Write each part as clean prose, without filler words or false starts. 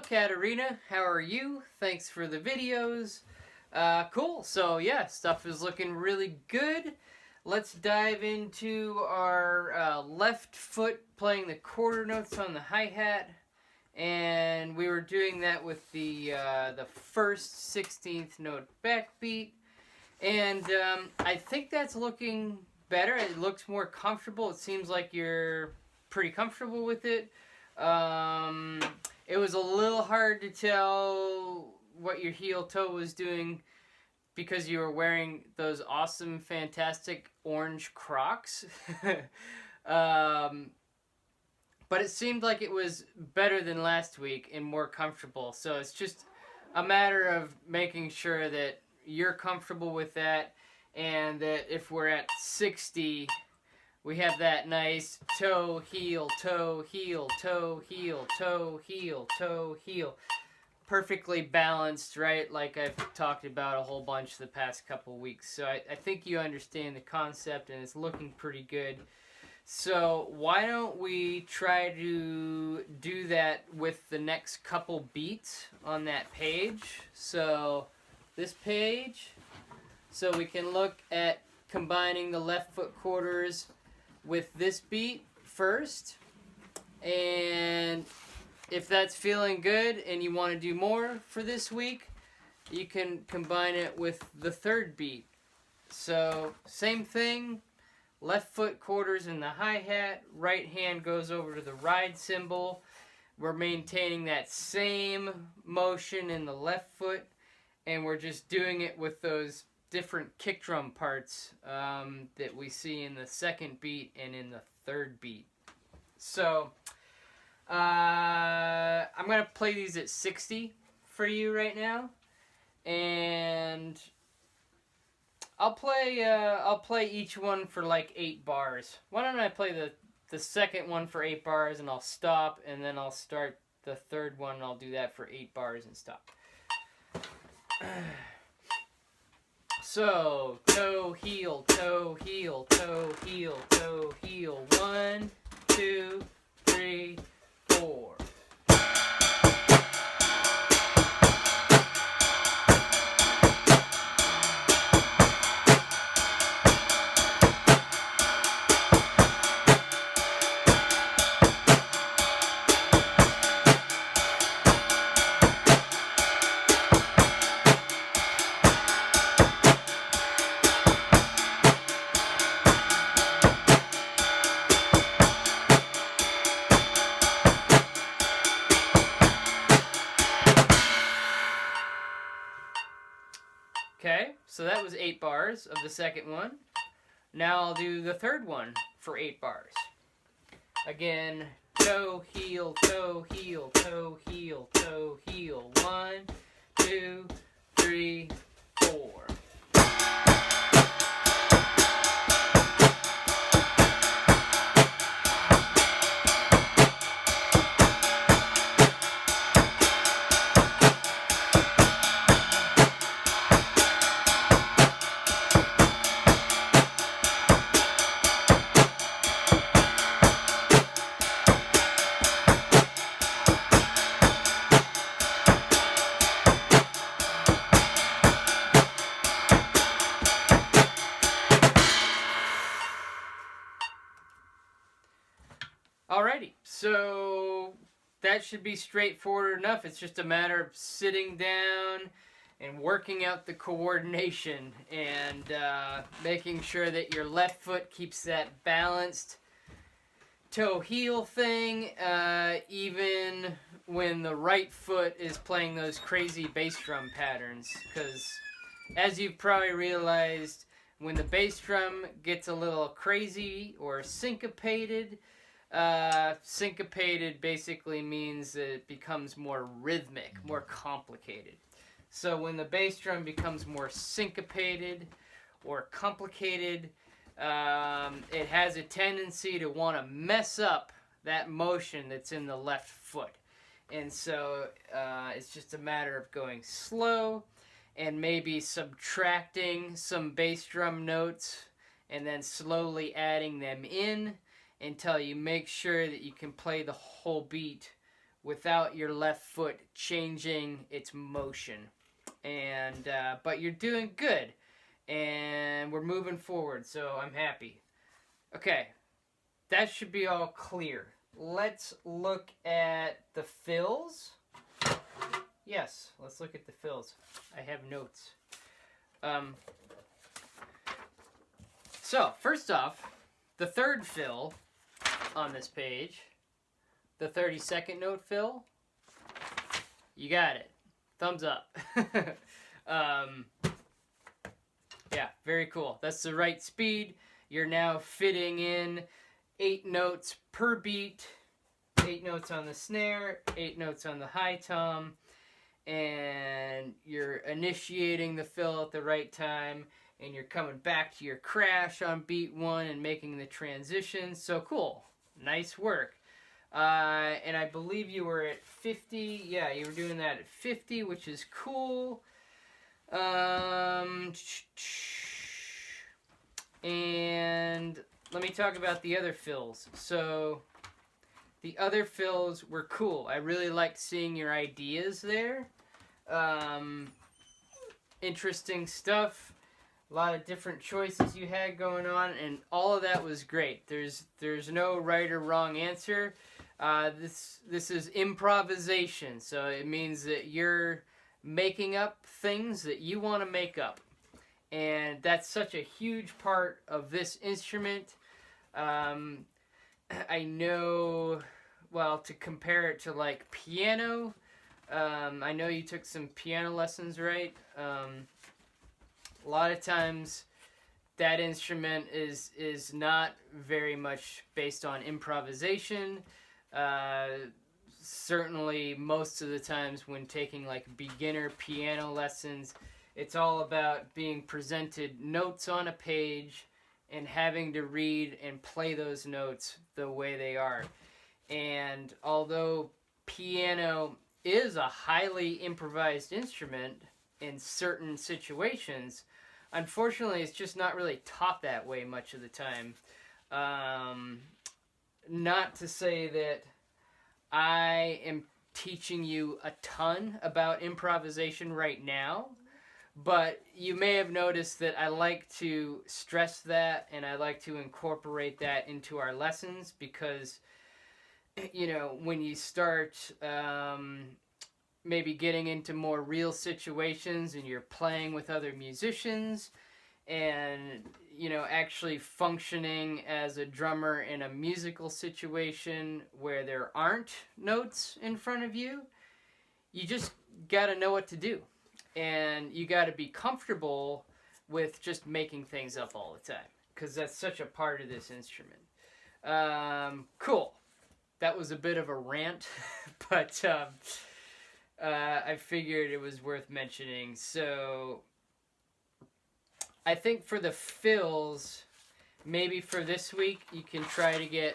Katarina. How are you? Thanks for the videos. Cool. So yeah, stuff is looking really good. Let's dive into our left foot playing the quarter notes on the hi-hat. And we were doing that with the first 16th note backbeat. And I think that's looking better. It looks more comfortable. It seems like you're pretty comfortable with it. It was a little hard to tell what your heel toe was doing because you were wearing those awesome, fantastic orange Crocs. But it seemed like it was better than last week and more comfortable. So it's just a matter of making sure that you're comfortable with that, and that if we're at 60, we have that nice toe, heel, toe, heel, toe, heel, toe, heel, toe, heel. Perfectly balanced, right? Like I've talked about a whole bunch the past couple weeks. So I think you understand the concept, and it's looking pretty good. So why don't we try to do that with the next couple beats on that page. So this page, so we can look at combining the left foot quarters with this beat first, and if that's feeling good and you want to do more for this week, you can combine it with the third beat. So same thing, left foot quarters in the hi-hat, right hand goes over to the ride cymbal. We're maintaining that same motion in the left foot, and we're just doing it with those different kick drum parts that we see in the second beat and in the third beat. So I'm going to play these at 60 for you right now, and I'll play each one for like 8 bars. Why don't I play the second one for 8 bars, and I'll stop, and then I'll start the third one, and I'll do that for 8 bars and stop. So, toe, heel, toe, heel, toe, heel, toe, heel. 1, 2, 3, 4. Okay, so that was 8 bars of the second one. Now I'll do the third one for 8 bars. Again, toe, heel, toe, heel, toe, heel, toe, heel. 1, 2, 3, 4. Alrighty, so that should be straightforward enough. It's just a matter of sitting down and working out the coordination and making sure that your left foot keeps that balanced toe-heel thing, even when the right foot is playing those crazy bass drum patterns. Because as you've probably realized, when the bass drum gets a little crazy or syncopated, syncopated basically means that it becomes more rhythmic, more complicated. So when the bass drum becomes more syncopated or complicated, it has a tendency to want to mess up that motion that's in the left foot. And so it's just a matter of going slow and maybe subtracting some bass drum notes and then slowly adding them in until you make sure that you can play the whole beat without your left foot changing its motion. And but you're doing good, and we're moving forward, so I'm happy. Okay, that should be all clear. Let's look at the fills. Yes, let's look at the fills. I have notes. So, first off, the third fill on this page, the 32nd note fill, you got it. Thumbs up. Yeah, very cool. That's the right speed. You're now fitting in 8 notes per beat, 8 notes on the snare, 8 notes on the high tom, and you're initiating the fill at the right time, and you're coming back to your crash on beat 1 and making the transition. So cool. Nice work. And I believe you were at 50. Yeah, you were doing that at 50, which is cool. And let me talk about the other fills. So the other fills were cool. I really liked seeing your ideas there. Interesting stuff. A lot of different choices you had going on, and all of that was great. There's no right or wrong answer. This is improvisation, so it means that you're making up things that you want to make up, and that's such a huge part of this instrument. I know, well, to compare it to like piano, I know you took some piano lessons, right? A lot of times that instrument is not very much based on improvisation. Certainly most of the times when taking like beginner piano lessons, it's all about being presented notes on a page and having to read and play those notes the way they are. And although piano is a highly improvised instrument in certain situations, unfortunately it's just not really taught that way much of the time. Not to say that I am teaching you a ton about improvisation right now, but you may have noticed that I like to stress that, and I like to incorporate that into our lessons, because, you know, when you start maybe getting into more real situations and you're playing with other musicians and, you know, actually functioning as a drummer in a musical situation where there aren't notes in front of you, you just got to know what to do. And you got to be comfortable with just making things up all the time, because that's such a part of this instrument. Cool. That was a bit of a rant, but I figured it was worth mentioning. So I think for the fills, maybe for this week, you can try to get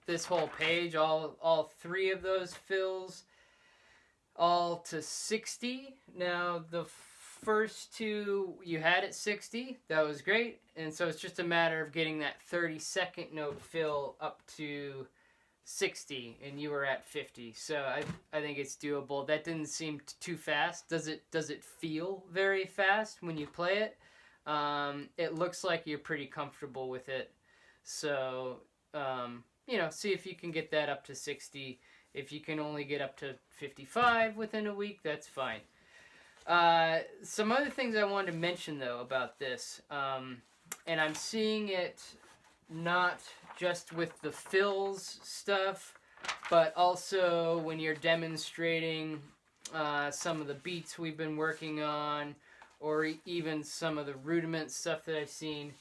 this whole page, all 3 of those fills, all to 60. Now, the first 2 you had at 60. That was great. And so it's just a matter of getting that 32nd note fill up to 60, and you were at 50. So I think it's doable. That didn't seem too fast. Does it feel very fast when you play it? It looks like you're pretty comfortable with it. So, you know, see if you can get that up to 60. If you can only get up to 55 within a week, that's fine. Some other things I wanted to mention, though, about this, and I'm seeing it not just with the fills stuff, but also when you're demonstrating some of the beats we've been working on, or even some of the rudiment stuff that I've seen.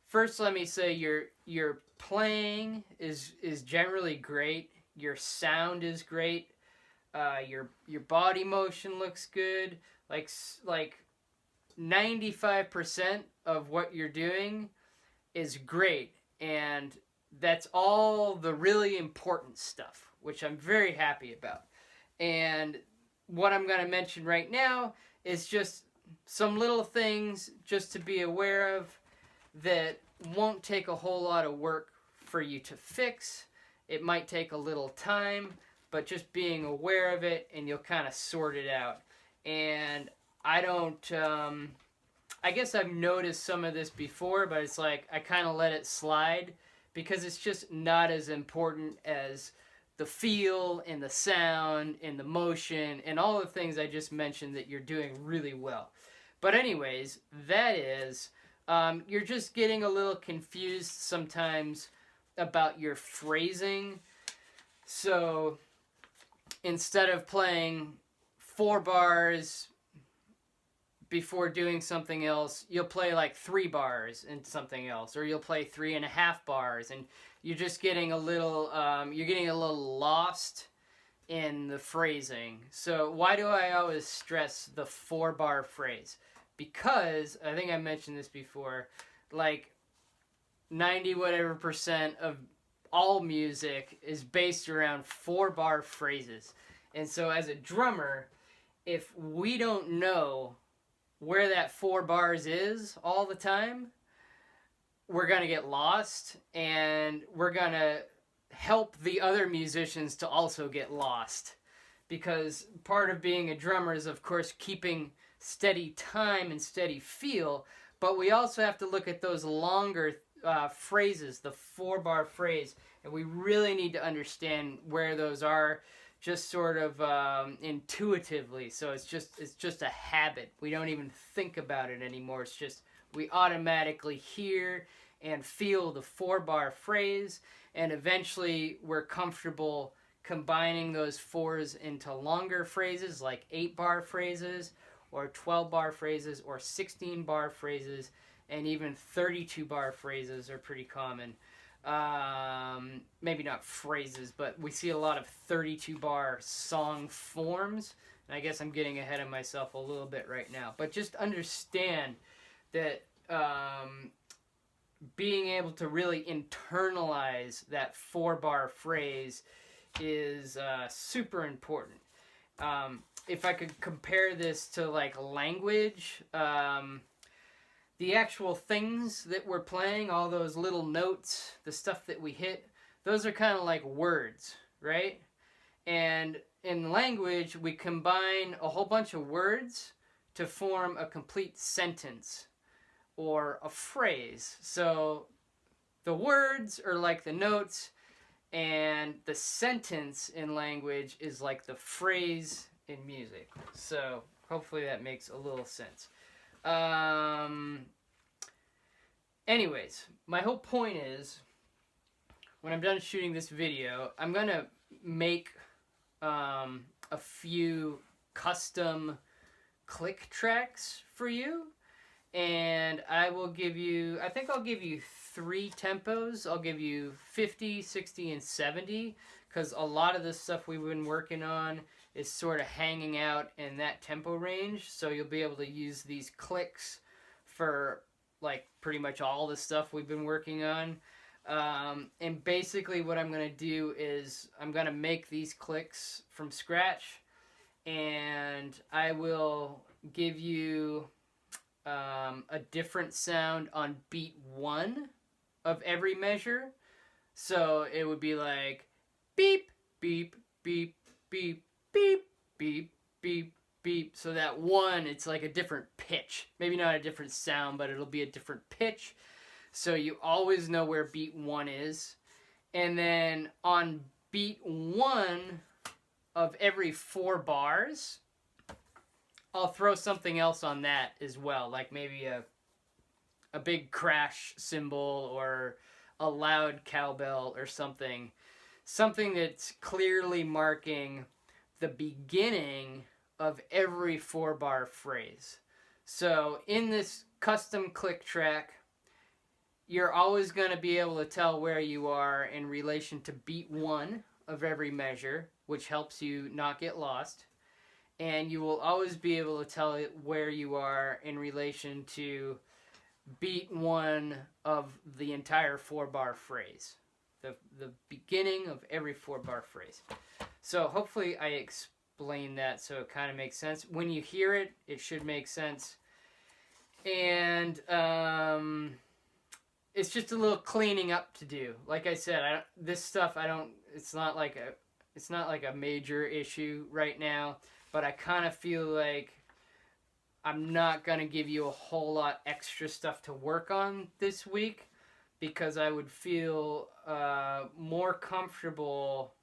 First, let me say your playing is generally great. Your sound is great. Your body motion looks good. Like 95% of what you're doing is great, and that's all the really important stuff, which I'm very happy about. And what I'm going to mention right now is just some little things just to be aware of that won't take a whole lot of work for you to fix, It might take a little time, but just being aware of it, and you'll kind of sort it out. And I don't, I guess I've noticed some of this before, but it's like I kind of let it slide because it's just not as important as the feel and the sound and the motion and all the things I just mentioned that you're doing really well. But anyways, that is, you're just getting a little confused sometimes about your phrasing. So instead of playing 4 bars before doing something else, you'll play like 3 bars and something else, or you'll play 3.5 bars, and you're just getting a little, lost in the phrasing. So why do I always stress the 4-bar phrase? Because I think I mentioned this before, like 90 whatever percent of all music is based around 4-bar phrases. And so as a drummer, if we don't know where that 4 bars is all the time, we're going to get lost, and we're going to help the other musicians to also get lost. Because part of being a drummer is, of course, keeping steady time and steady feel, but we also have to look at those longer phrases, the 4-bar phrase, and we really need to understand where those are, just sort of intuitively. So it's just a habit. We don't even think about it anymore. It's just we automatically hear and feel the 4-bar phrase, and eventually we're comfortable combining those 4s into longer phrases like 8-bar phrases or 12-bar phrases or 16-bar phrases, and even 32-bar phrases are pretty common. Maybe not phrases, but we see a lot of 32-bar song forms. And I guess I'm getting ahead of myself a little bit right now. But just understand that being able to really internalize that 4-bar phrase is super important. If I could compare this to like language, the actual things that we're playing, all those little notes, the stuff that we hit, those are kind of like words, right? And in language, we combine a whole bunch of words to form a complete sentence or a phrase. So the words are like the notes, and the sentence in language is like the phrase in music. So hopefully that makes a little sense. Anyways, my whole point is, when I'm done shooting this video, I'm gonna make a few custom click tracks for you, and I think I'll give you 3 tempos. I'll give you 50, 60, and 70, because a lot of the stuff we've been working on is sort of hanging out in that tempo range, so you'll be able to use these clicks for like pretty much all the stuff we've been working on. And basically what I'm going to do is I'm going to make these clicks from scratch, and I will give you a different sound on beat 1 of every measure. So it would be like beep, beep, beep, beep, beep, beep, beep, beep. So that 1, it's like a different pitch. Maybe not a different sound, but it'll be a different pitch. So you always know where beat 1 is. And then on beat 1 of every 4 bars, I'll throw something else on that as well. Like maybe a big crash cymbal or a loud cowbell or something. Something that's clearly marking the beginning of every 4-bar phrase. So in this custom click track, you're always going to be able to tell where you are in relation to beat 1 of every measure, which helps you not get lost. And you will always be able to tell where you are in relation to beat 1 of the entire 4-bar phrase. The beginning of every 4-bar phrase. So hopefully I explained that so it kind of makes sense. When you hear it, it should make sense. And it's just a little cleaning up to do. Like I said, this stuff I don't it's not like a major issue right now, but I kind of feel like I'm not going to give you a whole lot extra stuff to work on this week, because I would feel more comfortable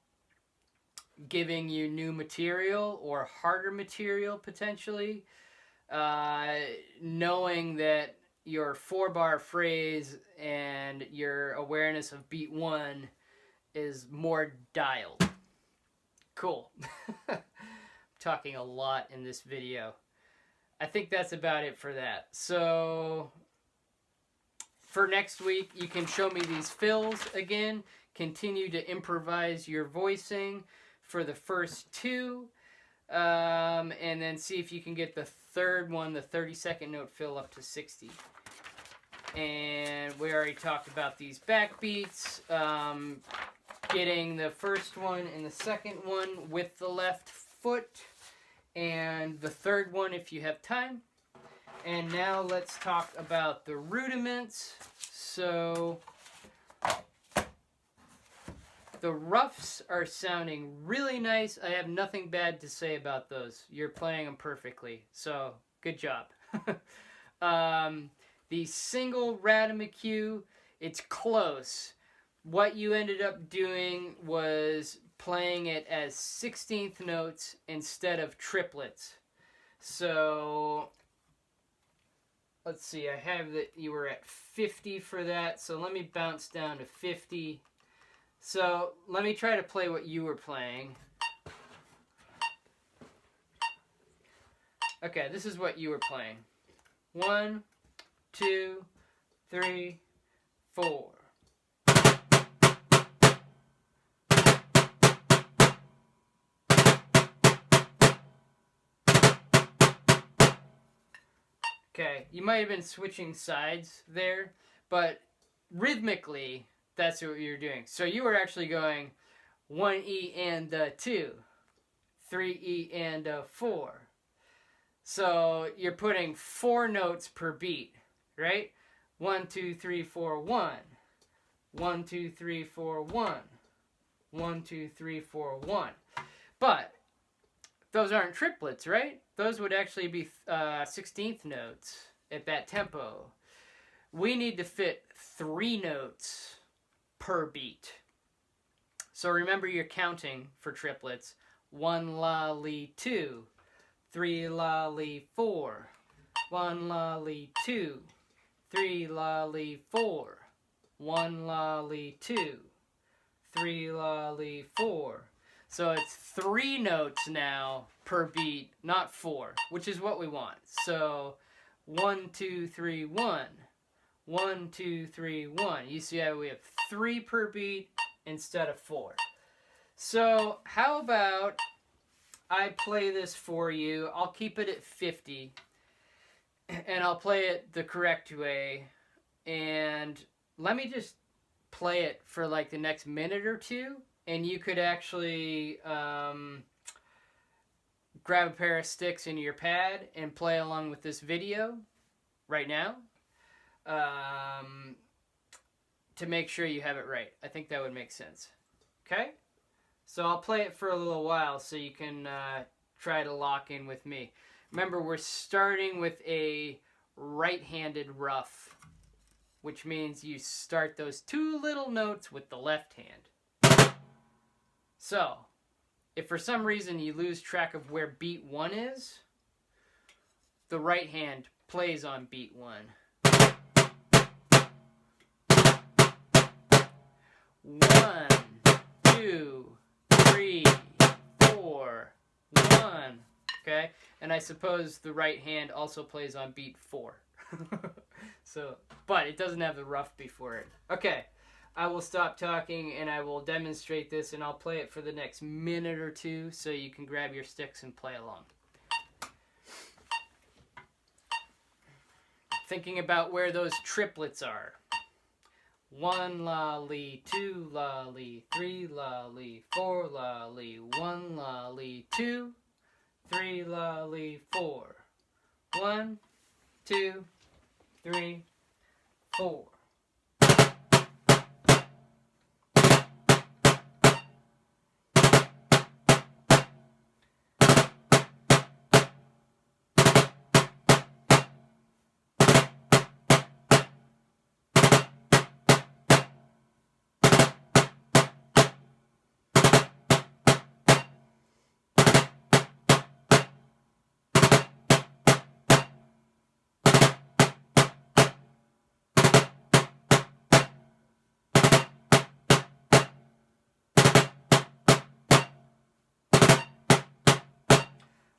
giving you new material or harder material potentially, knowing that your 4-bar phrase and your awareness of beat 1 is more dialed. Cool. I'm talking a lot in this video. I think that's about it for that. So for next week, you can show me these fills again. Continue to improvise your voicing for the first 2. And then see if you can get the third one, the 32nd note fill, up to 60. And we already talked about these backbeats. Getting the first one and the second one with the left foot, and the third one if you have time. And now let's talk about the rudiments. So the roughs are sounding really nice. I have nothing bad to say about those. You're playing them perfectly, so good job. The single Radimacue, it's close. What you ended up doing was playing it as 16th notes instead of triplets. So let's see, I have that you were at 50 for that, so let me bounce down to 50. So let me try to play what you were playing. Okay, this is what you were playing. 1, 2, 3, 4. Okay, you might have been switching sides there, but rhythmically, that's what you're doing. So you were actually going 1E and 2, 3E and 4. So you're putting 4 notes per beat, right? 1, 2, 3, 4, 1. 1, 2, 3, 4, 1. 1, 2, 3, 4, 1. But those aren't triplets, right? Those would actually be 16th notes at that tempo. We need to fit 3 notes per beat. So remember you're counting for triplets. 1 la li 2, 3 la li 4, 1 la li 2, 3 la li 4, 1 la li 2, 3 la li 4. So it's 3 notes now per beat, not 4, which is what we want. So 1, 2, 3, 1. 1, 2, 3, 1. You see how we have 3 per beat instead of 4. So how about I play this for you. I'll keep it at 50. And I'll play it the correct way. And let me just play it for like the next minute or two. And you could actually grab a pair of sticks into your pad and play along with this video right now to make sure you have it right. I think that would make sense. Okay? So I'll play it for a little while so you can try to lock in with me. Remember, we're starting with a right-handed rough, which means you start those 2 little notes with the left hand. So, if for some reason you lose track of where beat 1 is, the right hand plays on beat 1. 1, 2, 3, 4, 1. Okay? And I suppose the right hand also plays on beat 4. So, but it doesn't have the rough before it. Okay. I will stop talking and I will demonstrate this, and I'll play it for the next minute or two so you can grab your sticks and play along. Thinking about where those triplets are. 1 la li, 2 la li, 3 la li, 4 la li, 1 la li, 2, 3 la li, 4. 1, 2, 3, 4.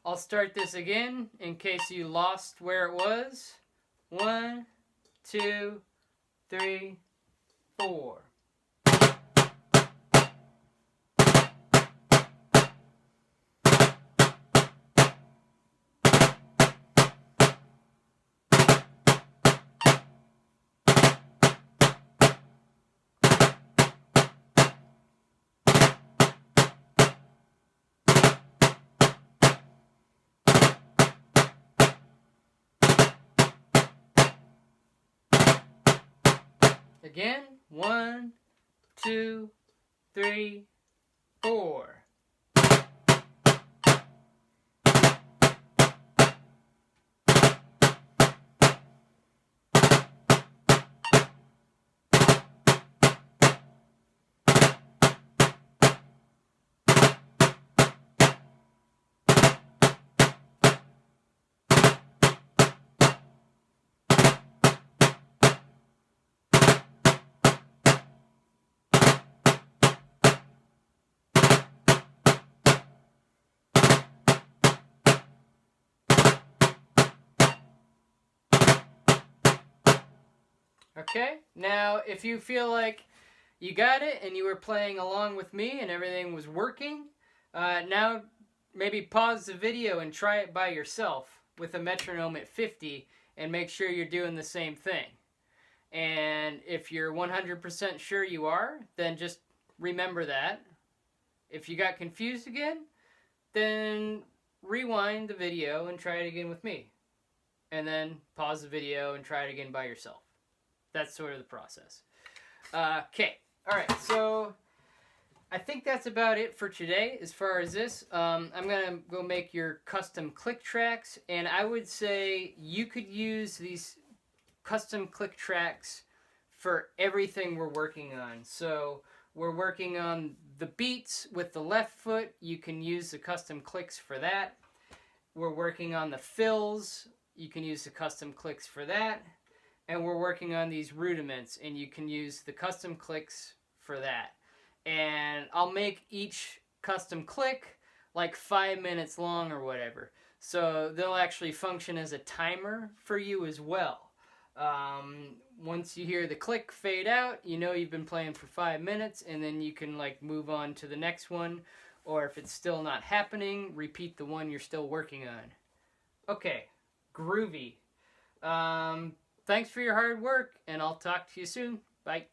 I'll start this again in case you lost where it was. 1, 2, 3, 4. Again, 1, 2, 3, 4. Okay, now if you feel like you got it and you were playing along with me and everything was working, now maybe pause the video and try it by yourself with a metronome at 50 and make sure you're doing the same thing. And if you're 100% sure you are, then just remember that. If you got confused again, then rewind the video and try it again with me. And then pause the video and try it again by yourself. That's sort of the process. Okay, alright, so I think that's about it for today as far as this. I'm going to go make your custom click tracks, and I would say you could use these custom click tracks for everything we're working on. So we're working on the beats with the left foot. You can use the custom clicks for that. We're working on the fills. You can use the custom clicks for that. And we're working on these rudiments, and you can use the custom clicks for that. And I'll make each custom click like 5 minutes long or whatever. So they'll actually function as a timer for you as well. Once you hear the click fade out, you know you've been playing for 5 minutes, and then you can like move on to the next one. Or if it's still not happening, repeat the one you're still working on. Okay, groovy. Thanks for your hard work, and I'll talk to you soon. Bye.